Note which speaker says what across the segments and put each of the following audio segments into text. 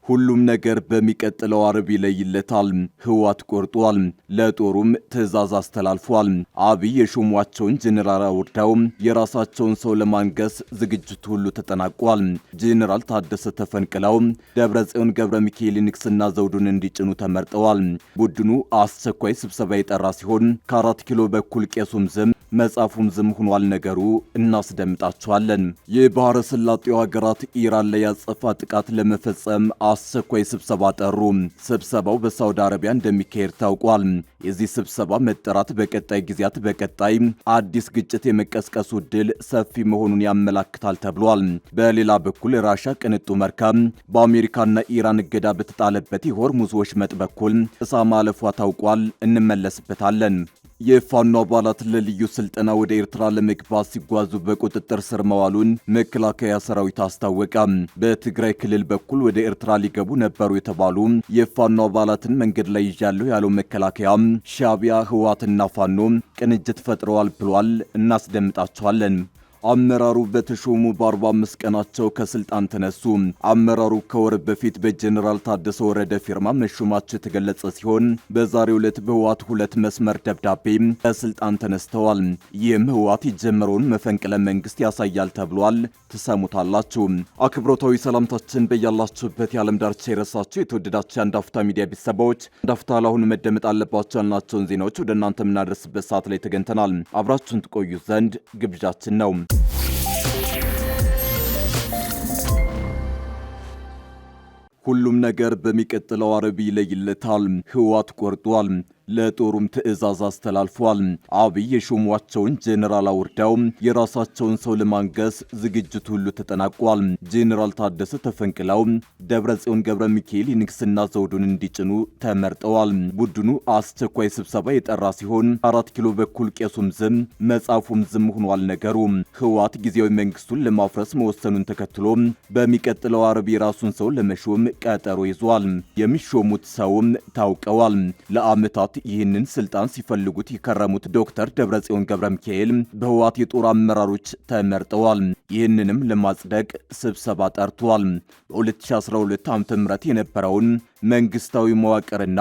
Speaker 1: ሁሉም ነገር በሚቀጥለው አርብ ይለይለታል። ህወሓት ቆርጧል። ለጦሩም ትዕዛዝ አስተላልፏል። አብይ የሾሟቸውን ጄኔራል አውርደው የራሳቸውን ሰው ለማንገስ ዝግጅቱ ሁሉ ተጠናቋል። ጄኔራል ታደሰ ተፈንቅለው ደብረጽዮን ገብረ ሚካኤል ንግስና ዘውዱን እንዲጭኑ ተመርጠዋል። ቡድኑ አስቸኳይ ስብሰባ የጠራ ሲሆን ከ4 ኪሎ በኩል ቄሱም ዝም መጽሐፉም ዝም ሆኗል። ነገሩ እናስደምጣቸዋለን። የባህረ ሰላጤው ሀገራት ኢራን ላይ ያጸፋ ጥቃት ለመፈጸም አስቸኳይ ስብሰባ ጠሩ። ስብሰባው በሳውዲ አረቢያ እንደሚካሄድ ታውቋል። የዚህ ስብሰባ መጠራት በቀጣይ ጊዜያት አዲስ ግጭት የመቀስቀሱ ዕድል ሰፊ መሆኑን ያመላክታል ተብሏል። በሌላ በኩል ራሻ ቅንጡ መርከብ በአሜሪካና ኢራን እገዳ በተጣለበት የሆርሙዝ ወሽመጥ በኩል ጥሳ ማለፏ ታውቋል። እንመለስበታለን። የፋኖ አባላት ለልዩ ስልጠና ወደ ኤርትራ ለመግባት ሲጓዙ በቁጥጥር ስር መዋሉን መከላከያ ሰራዊት አስታወቀ። በትግራይ ክልል በኩል ወደ ኤርትራ ሊገቡ ነበሩ የተባሉ የፋኖ አባላትን መንገድ ላይ ይዣለሁ ያለው መከላከያ ሻዕቢያ፣ ህወሓትና ፋኖ ቅንጅት ፈጥረዋል ብሏል። እናስደምጣቸዋለን። አመራሩ በተሾሙ በ45 ቀናቸው ከስልጣን ተነሱ። አመራሩ ከወር በፊት በጀነራል ታደሰ ወረደ ፊርማ መሾማቸው የተገለጸ ሲሆን በዛሬው ዕለት በህወሓት 2 መስመር ደብዳቤ ከስልጣን ተነስተዋል። ይህም ህወሓት የጀመረውን መፈንቅለ መንግስት ያሳያል ተብሏል። ትሰሙታላችሁ። አክብሮታዊ ሰላምታችን በያላችሁበት የዓለም ዳርቻ የረሳችሁ የተወደዳችሁ የአንድ አፍታ ሚዲያ ቤተሰቦች አንድ አፍታ ለአሁኑ መደመጥ አለባቸው ያልናቸውን ዜናዎች ወደ እናንተ የምናደርስበት ሰዓት ላይ ተገኝተናል። አብራችሁን ትቆዩ ዘንድ ግብዣችን ነው። ሁሉም ነገር በሚቀጥለው አርብ ይለይለታል። ህወሓት ቆርጧል። ለጦሩም ትዕዛዝ አስተላልፏል። አብይ የሾሟቸውን ጄኔራል አውርደው የራሳቸውን ሰው ለማንገስ ዝግጅቱ ሁሉ ተጠናቋል። ጄኔራል ታደሰ ተፈንቅለው ደብረጽዮን ገብረ ሚካኤል ንግስና ዘውዱን እንዲጭኑ ተመርጠዋል። ቡድኑ አስቸኳይ ስብሰባ የጠራ ሲሆን 4 ኪሎ በኩል ቄሱም ዝም መጽሐፉም ዝም ሆኗል። ነገሩ ህወሓት ጊዜያዊ መንግስቱን ለማፍረስ መወሰኑን ተከትሎ በሚቀጥለው አርብ የራሱን ሰው ለመሾም ቀጠሮ ይዟል። የሚሾሙት ሰውም ታውቀዋል። ለዓመታት ይህንን ስልጣን ሲፈልጉት የከረሙት ዶክተር ደብረጽዮን ገብረ ሚካኤል በህወሓት የጦር አመራሮች ተመርጠዋል። ይህንንም ለማጽደቅ ስብሰባ ጠርቷል። በ2012 ዓ.ም የነበረውን መንግስታዊ መዋቅርና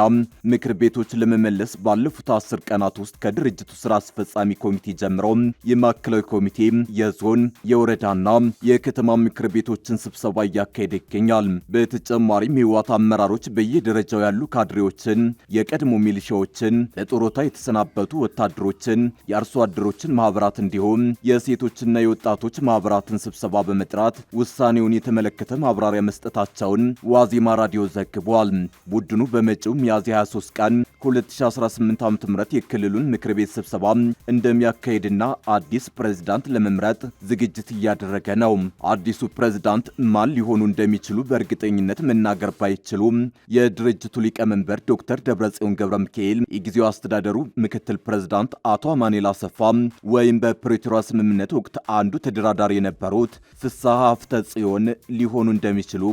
Speaker 1: ምክር ቤቶች ለመመለስ ባለፉት 10 ቀናት ውስጥ ከድርጅቱ ስራ አስፈጻሚ ኮሚቴ ጀምሮ የማዕከላዊ ኮሚቴ፣ የዞን፣ የወረዳና የከተማ ምክር ቤቶችን ስብሰባ እያካሄደ ይገኛል። በተጨማሪም የህወሓት አመራሮች በየደረጃው ያሉ ካድሬዎችን፣ የቀድሞ ሚሊሻዎችን፣ ለጡረታ የተሰናበቱ ወታደሮችን፣ የአርሶ አደሮችን ማህበራት እንዲሁም የሴቶችና የወጣቶች ማህበራትን ስብሰባ በመጥራት ውሳኔውን የተመለከተ ማብራሪያ መስጠታቸውን ዋዜማ ራዲዮ ዘግቧል። ቡድኑ በመጪው ሚያዝያ 23 ቀን 2018 ዓ.ም የክልሉን ምክር ቤት ስብሰባ እንደሚያካሄድና አዲስ ፕሬዝዳንት ለመምረጥ ዝግጅት እያደረገ ነው። አዲሱ ፕሬዝዳንት ማን ሊሆኑ እንደሚችሉ በእርግጠኝነት መናገር ባይችሉም የድርጅቱ ሊቀመንበር ዶክተር ደብረጽዮን ገብረ ሚካኤል፣ የጊዜው አስተዳደሩ ምክትል ፕሬዝዳንት አቶ አማኑኤል አሰፋ ወይም በፕሪቶሪያ ስምምነት ወቅት አንዱ ተደራዳሪ የነበሩት ፍስሐ ሀብተጽዮን ሊሆኑ እንደሚችሉ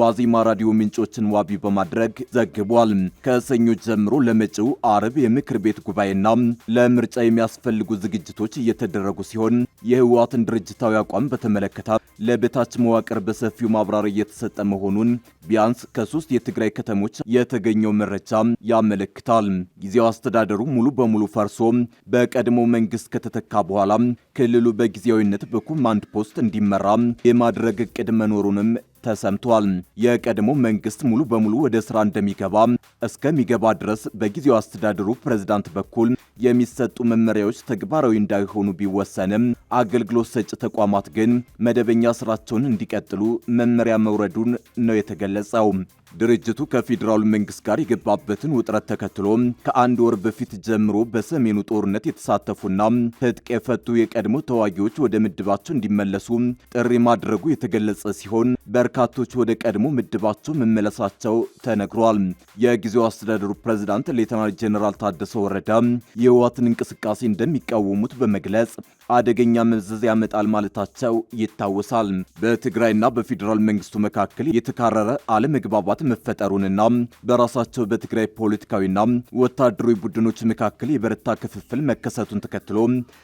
Speaker 1: ዋዜማ ራዲዮ ምንጮችን ዋቢ በማድረግ ዘግቧል። ከሰኞ ጀምሮ ለመጪው አርብ የምክር ቤት ጉባኤና ለምርጫ የሚያስፈልጉ ዝግጅቶች እየተደረጉ ሲሆን የህወሓትን ድርጅታዊ አቋም በተመለከተ ለበታች መዋቅር በሰፊው ማብራሪያ እየተሰጠ መሆኑን ቢያንስ ከ3 የትግራይ ከተሞች የተገኘው መረጃ ያመለክታል። ጊዜው አስተዳደሩ ሙሉ በሙሉ ፈርሶ በቀድሞ መንግስት ከተተካ በኋላ ክልሉ በጊዜያዊነት በኮማንድ ፖስት እንዲመራ የማድረግ እቅድ መኖሩንም ተሰምቷል። የቀድሞ መንግስት ሙሉ በሙሉ ወደ ስራ እስከሚገባ ድረስ በጊዜው አስተዳደሩ ፕሬዝዳንት በኩል የሚሰጡ መመሪያዎች ተግባራዊ እንዳይሆኑ ቢወሰንም አገልግሎት ሰጪ ተቋማት ግን መደበኛ ስራቸውን እንዲቀጥሉ መመሪያ መውረዱን ነው የተገለጸው። ድርጅቱ ከፌዴራሉ መንግስት ጋር የገባበትን ውጥረት ተከትሎ ከአንድ ወር በፊት ጀምሮ በሰሜኑ ጦርነት የተሳተፉና ትጥቅ የፈቱ የቀድሞ ተዋጊዎች ወደ ምድባቸው እንዲመለሱ ጥሪ ማድረጉ የተገለጸ ሲሆን በርካቶች ወደ ቀድሞ ምድባቸው መመለሳቸው ተነግሯል። የጊዜው አስተዳደሩ ፕሬዝዳንት ሌተናል ጄኔራል ታደሰ ወረደ የህወሓትን እንቅስቃሴ እንደሚቃወሙት በመግለጽ አደገኛ መዘዝ ያመጣል ማለታቸው ይታወሳል። በትግራይና በፌዴራል መንግስቱ መካከል የተካረረ አለመግባባት መፈጠሩንና በራሳቸው በትግራይ ፖለቲካዊና ወታደራዊ ቡድኖች መካከል የበረታ ክፍፍል መከሰቱን ተከትሎ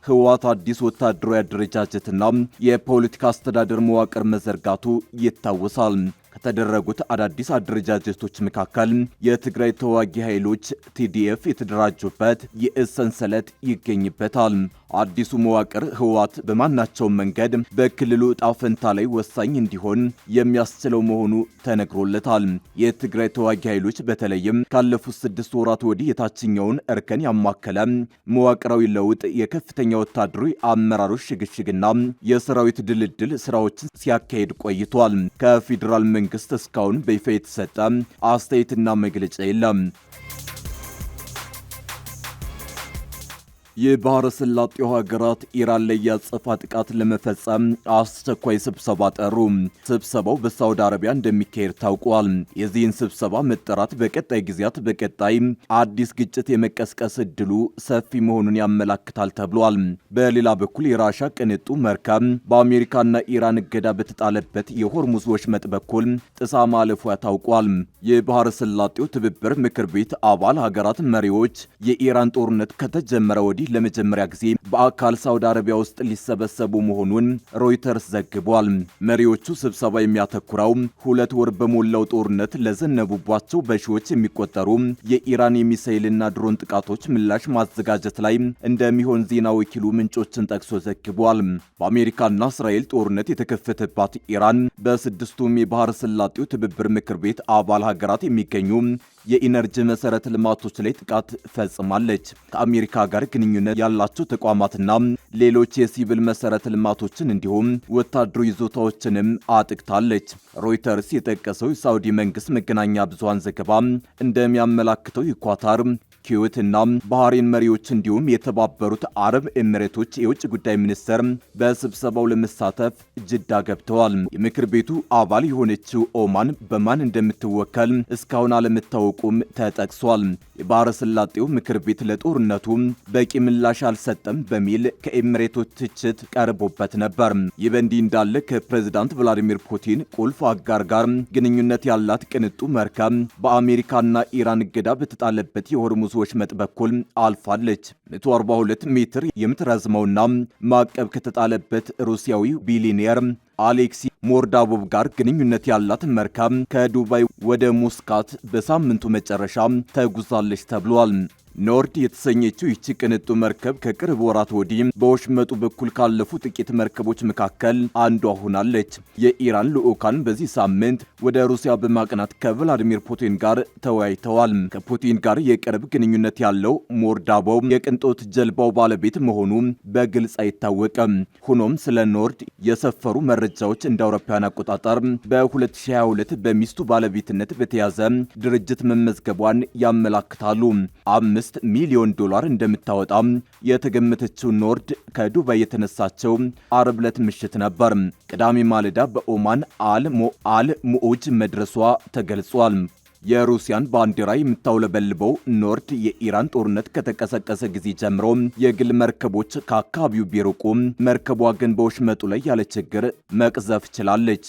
Speaker 1: ህወሓት አዲስ ወታደራዊ አደረጃጀትና የፖለቲካ አስተዳደር መዋቅር መዘርጋቱ ይታወሳል። ከተደረጉት አዳዲስ አደረጃጀቶች መካከል የትግራይ ተዋጊ ኃይሎች ቲዲኤፍ የተደራጁበት የእዝ ሰንሰለት ይገኝበታል። አዲሱ መዋቅር ህወሓት በማናቸውም መንገድ በክልሉ ዕጣ ፈንታ ላይ ወሳኝ እንዲሆን የሚያስችለው መሆኑ ተነግሮለታል። የትግራይ ተዋጊ ኃይሎች በተለይም ካለፉት 6 ወራት ወዲህ የታችኛውን እርከን ያማከለ መዋቅራዊ ለውጥ፣ የከፍተኛ ወታደራዊ አመራሮች ሽግሽግና የሰራዊት ድልድል ስራዎችን ሲያካሂድ ቆይቷል። ከፌዴራል መንግስት እስካሁን በይፋ የተሰጠ አስተያየትና መግለጫ የለም። የባህረ ሰላጤው ሀገራት ኢራን ላይ ያጸፋ ጥቃት ለመፈጸም አስቸኳይ ስብሰባ ጠሩ። ስብሰባው በሳውዲ አረቢያ እንደሚካሄድ ታውቋል። የዚህን ስብሰባ መጠራት በቀጣይ ጊዜያት አዲስ ግጭት የመቀስቀስ እድሉ ሰፊ መሆኑን ያመላክታል ተብሏል። በሌላ በኩል የራሻ ቅንጡ መርከብ በአሜሪካና ኢራን እገዳ በተጣለበት የሆርሙዝ ወሽመጥ በኩል ጥሳ ማለፏ ታውቋል። የባህረ ሰላጤው ትብብር ምክር ቤት አባል ሀገራት መሪዎች የኢራን ጦርነት ከተጀመረ ወዲህ ለመጀመሪያ ጊዜ በአካል ሳውዲ አረቢያ ውስጥ ሊሰበሰቡ መሆኑን ሮይተርስ ዘግቧል። መሪዎቹ ስብሰባ የሚያተኩረው 2 ወር በሞላው ጦርነት ለዘነቡባቸው በሺዎች የሚቆጠሩ የኢራን የሚሳኤልና ድሮን ጥቃቶች ምላሽ ማዘጋጀት ላይ እንደሚሆን ዜና ወኪሉ ምንጮችን ጠቅሶ ዘግቧል። በአሜሪካና እስራኤል ጦርነት የተከፈተባት ኢራን በ6ቱም የባህረ ሰላጤው ትብብር ምክር ቤት አባል ሀገራት የሚገኙ የኢነርጂ መሰረተ ልማቶች ላይ ጥቃት ፈጽማለች። ከአሜሪካ ጋር ግንኙነት ያላቸው ተቋማትና ሌሎች የሲቪል መሰረተ ልማቶችን እንዲሁም ወታደራዊ ይዞታዎችንም አጥቅታለች። ሮይተርስ የጠቀሰው የሳውዲ መንግስት መገናኛ ብዙሃን ዘገባ እንደሚያመላክተው የኳታር ኩዌት እና ባህሬን መሪዎች እንዲሁም የተባበሩት አረብ ኤሚሬቶች የውጭ ጉዳይ ሚኒስተር በስብሰባው ለመሳተፍ ጅዳ ገብተዋል። የምክር ቤቱ አባል የሆነችው ኦማን በማን እንደምትወከል እስካሁን አለመታወቁም ተጠቅሷል። የባህረ ሰላጤው ምክር ቤት ለጦርነቱ በቂ ምላሽ አልሰጠም በሚል ከኤሚሬቶች ትችት ቀርቦበት ነበር። ይህ በእንዲህ እንዳለ ከፕሬዝዳንት ቭላዲሚር ፑቲን ቁልፍ አጋር ጋር ግንኙነት ያላት ቅንጡ መርከብ በአሜሪካና ኢራን እገዳ በተጣለበት የሆርሙዝ ወሽመጥ በኩል አልፋለች። 142 ሜትር የምትረዝመውና ማዕቀብ ከተጣለበት ሩሲያዊ ቢሊዮኔር አሌክሲ ሞርዳቮቭ ጋር ግንኙነት ያላት መርከብ ከዱባይ ወደ ሙስካት በሳምንቱ መጨረሻ ተጉዛለች ተብሏል። ኖርድ የተሰኘችው ይህች ቅንጡ መርከብ ከቅርብ ወራት ወዲህ በወሽመጡ በኩል ካለፉ ጥቂት መርከቦች መካከል አንዷ ሆናለች። የኢራን ልዑካን በዚህ ሳምንት ወደ ሩሲያ በማቅናት ከቭላዲሚር ፑቲን ጋር ተወያይተዋል። ከፑቲን ጋር የቅርብ ግንኙነት ያለው ሞርዳቮቭ የቅንጦት ጀልባው ባለቤት መሆኑ በግልጽ አይታወቅም። ሆኖም ስለ ኖርድ የሰፈሩ መረጃዎች እንደ አውሮፓውያን አቆጣጠር በ2022 በሚስቱ ባለቤትነት በተያዘ ድርጅት መመዝገቧን ያመላክታሉ። $5 ሚሊዮን እንደምታወጣ የተገመተችው ኖርድ ከዱባይ የተነሳቸው አርብ ዕለት ምሽት ነበር። ቅዳሜ ማለዳ በኦማን አል ሙኡጅ መድረሷ ተገልጿል። የሩሲያን ባንዲራ የምታውለበልበው ኖርድ የኢራን ጦርነት ከተቀሰቀሰ ጊዜ ጀምሮ የግል መርከቦች ከአካባቢው ቢርቁ መርከቧ ግን በወሽመጡ ላይ ያለ ችግር መቅዘፍ ችላለች።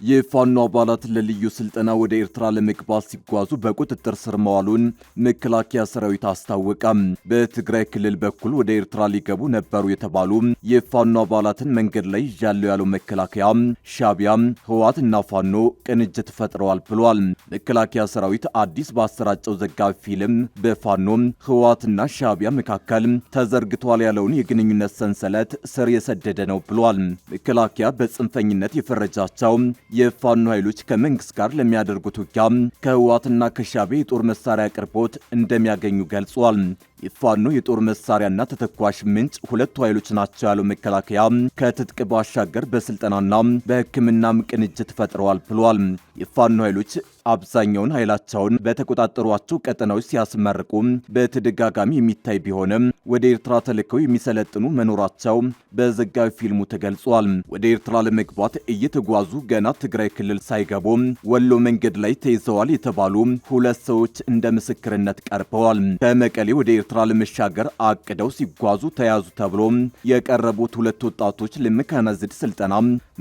Speaker 1: የፋኖ አባላት ለልዩ ስልጠና ወደ ኤርትራ ለመግባት ሲጓዙ በቁጥጥር ስር መዋሉን መከላከያ ሰራዊት አስታወቀ። በትግራይ ክልል በኩል ወደ ኤርትራ ሊገቡ ነበሩ የተባሉ የፋኖ አባላትን መንገድ ላይ ይዣሉ ያለው መከላከያ ሻቢያ፣ ህወሓትና ፋኖ ቅንጅት ፈጥረዋል ብሏል። መከላከያ ሰራዊት አዲስ ባሰራጨው ዘጋቢ ፊልም በፋኖ ህወሓትና ሻቢያ መካከል ተዘርግቷል ያለውን የግንኙነት ሰንሰለት ስር የሰደደ ነው ብሏል። መከላከያ በጽንፈኝነት የፈረጃቸው የፋኖ ኃይሎች ከመንግስት ጋር ለሚያደርጉት ውጊያ ከህወሓትና ከሻቢያ የጦር መሳሪያ አቅርቦት እንደሚያገኙ ገልጿል። የፋኖ የጦር መሳሪያና ተተኳሽ ምንጭ ሁለቱ ኃይሎች ናቸው ያለው መከላከያ ከትጥቅ ባሻገር በስልጠናና በሕክምናም ቅንጅት ፈጥረዋል ብሏል። የፋኖ ኃይሎች አብዛኛውን ኃይላቸውን በተቆጣጠሯቸው ቀጠናዎች ሲያስመርቁ በተደጋጋሚ የሚታይ ቢሆንም ወደ ኤርትራ ተልከው የሚሰለጥኑ መኖራቸው በዘጋቢ ፊልሙ ተገልጿል። ወደ ኤርትራ ለመግባት እየተጓዙ ገና ትግራይ ክልል ሳይገቡ ወሎ መንገድ ላይ ተይዘዋል የተባሉ 2 ሰዎች እንደ ምስክርነት ቀርበዋል። ከመቀሌ ወደ ኤርትራ ለመሻገር አቅደው ሲጓዙ ተያዙ ተብሎ የቀረቡት 2 ወጣቶች ለመካናይዝድ ስልጠና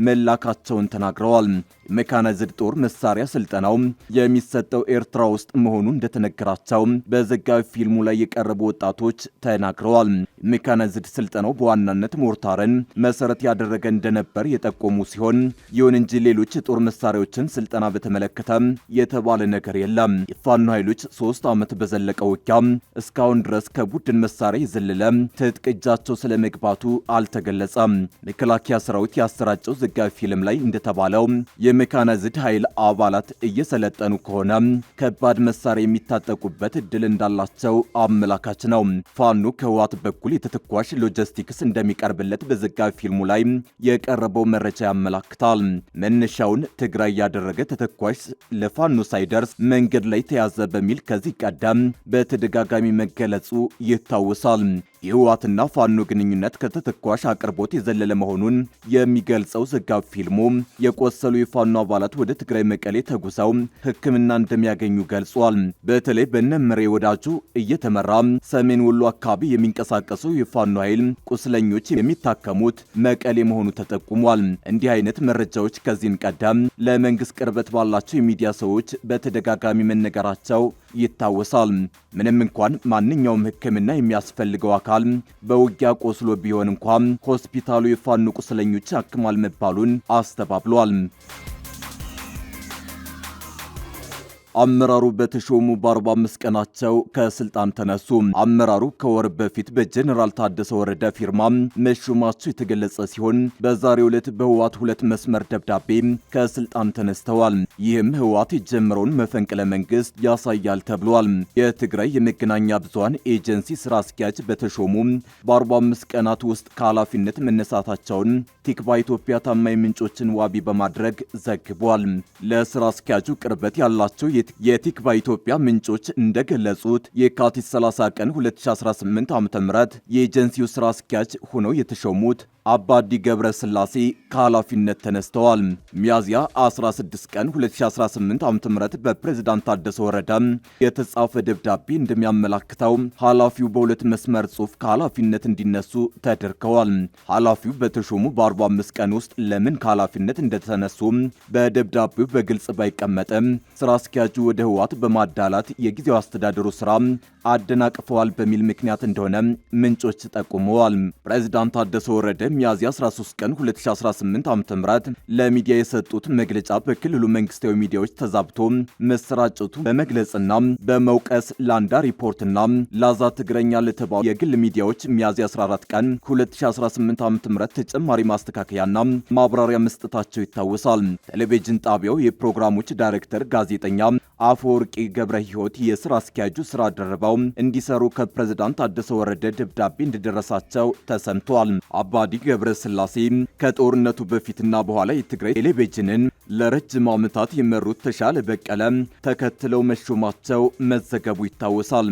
Speaker 1: መላካቸውን ተናግረዋል። ሜካናይዝድ ጦር መሳሪያ ስልጠናው የሚሰጠው ኤርትራ ውስጥ መሆኑ እንደተነገራቸው በዘጋቢ ፊልሙ ላይ የቀረቡ ወጣቶች ተናግረዋል። ሜካናይዝድ ስልጠናው በዋናነት ሞርታርን መሰረት ያደረገ እንደነበር የጠቆሙ ሲሆን ይሁን እንጂ ሌሎች የጦር መሳሪያዎችን ስልጠና በተመለከተ የተባለ ነገር የለም። የፋኖ ኃይሎች 3 ዓመት በዘለቀ ውጊያ እስካሁን ድረስ ከቡድን መሳሪያ የዘለለ ትጥቅ እጃቸው ስለመግባቱ አልተገለጸም። መከላከያ ሰራዊት ያሰራጨው ዘጋቢ ፊልም ላይ እንደተባለው የሜካናይዝድ ኃይል አባላት እየሰለጠኑ ከሆነ ከባድ መሳሪያ የሚታጠቁበት እድል እንዳላቸው አመላካች ነው። ፋኖ ከህወሓት በኩል የተተኳሽ ሎጂስቲክስ እንደሚቀርብለት በዘጋቢ ፊልሙ ላይ የቀረበው መረጃ ያመላክታል። መነሻውን ትግራይ ያደረገ ተተኳሽ ለፋኖ ሳይደርስ መንገድ ላይ ተያዘ በሚል ከዚህ ቀደም በተደጋጋሚ መገለጹ ይታወሳል። የህወሓትና ፋኖ ግንኙነት ከተተኳሽ አቅርቦት የዘለለ መሆኑን የሚገልጸው ዘጋቢ ፊልሙ የቆሰሉ የፋኖ አባላት ወደ ትግራይ መቀሌ ተጉዘው ሕክምና እንደሚያገኙ ገልጿል። በተለይ በነመሬ ወዳጁ እየተመራ ሰሜን ወሎ አካባቢ የሚንቀሳቀሰው የፋኖ ኃይል ቁስለኞች የሚታከሙት መቀሌ መሆኑ ተጠቁሟል። እንዲህ አይነት መረጃዎች ከዚህን ቀደም ለመንግስት ቅርበት ባላቸው የሚዲያ ሰዎች በተደጋጋሚ መነገራቸው ይታወሳል። ምንም እንኳን ማንኛውም ሕክምና የሚያስፈልገው አካል በውጊያ ቆስሎ ቢሆን እንኳን ሆስፒታሉ የፋኖ ቁስለኞች አክማል መባሉን አስተባብሏል። አመራሩ በተሾሙ በ45 ቀናቸው ከስልጣን ተነሱ። አመራሩ ከወር በፊት በጀነራል ታደሰ ወረደ ፊርማ መሾማቸው የተገለጸ ሲሆን በዛሬው ዕለት በህወሓት 2 መስመር ደብዳቤ ከስልጣን ተነስተዋል። ይህም ህወሓት የጀመረውን መፈንቅለ መንግስት ያሳያል ተብሏል። የትግራይ የመገናኛ ብዙሃን ኤጀንሲ ስራ አስኪያጅ በተሾሙ በ45 ቀናት ውስጥ ከኃላፊነት መነሳታቸውን ቲክቫ ኢትዮጵያ ታማኝ ምንጮችን ዋቢ በማድረግ ዘግቧል። ለስራ አስኪያጁ ቅርበት ያላቸው የቲክቫ ኢትዮጵያ ምንጮች እንደገለጹት የካቲት 30 ቀን 2018 ዓ.ም የኤጀንሲው ስራ አስኪያጅ ሆነው የተሾሙት አባዲ ገብረ ስላሴ ከኃላፊነት ተነስተዋል። ሚያዝያ 16 ቀን 2018 ዓ.ም በፕሬዝዳንት ታደሰ ወረደ የተጻፈ ደብዳቤ እንደሚያመላክተው ኃላፊው በ2 መስመር ጽሑፍ ከኃላፊነት እንዲነሱ ተደርገዋል። ኃላፊው በተሾሙ በ45 ቀን ውስጥ ለምን ከኃላፊነት እንደተነሱ በደብዳቤው በግልጽ ባይቀመጥም ስራ አስኪያጁ ወደ ህወሓት በማዳላት የጊዜው አስተዳደሩ ስራ አደናቅፈዋል በሚል ምክንያት እንደሆነ ምንጮች ጠቁመዋል። ፕሬዝዳንት ታደሰ ወረደ ሚያዝያ 13 ቀን 2018 ዓ.ም ለሚዲያ የሰጡት መግለጫ በክልሉ መንግስታዊ ሚዲያዎች ተዛብቶ መሰራጨቱ በመግለጽና በመውቀስ ላንዳ ሪፖርትና ላዛ ትግረኛ ለተባሉ የግል ሚዲያዎች ሚያዝያ 14 ቀን 2018 ዓ.ም ተጨማሪ ማስተካከያና ማብራሪያ መስጠታቸው ይታወሳል። ቴሌቪዥን ጣቢያው የፕሮግራሞች ዳይሬክተር ጋዜጠኛ አፈወርቂ ገብረ ሕይወት የስራ አስኪያጁ ስራ ደረባው እንዲሰሩ ከፕሬዝዳንት ታደሰ ወረደ ደብዳቤ እንደደረሳቸው ተሰምቷል። አባዲ ገብረ ስላሴ ከጦርነቱ በፊትና በኋላ የትግራይ ቴሌቪዥንን ለረጅም ዓመታት የመሩት ተሻለ በቀለ ተከትለው መሾማቸው መዘገቡ ይታወሳል።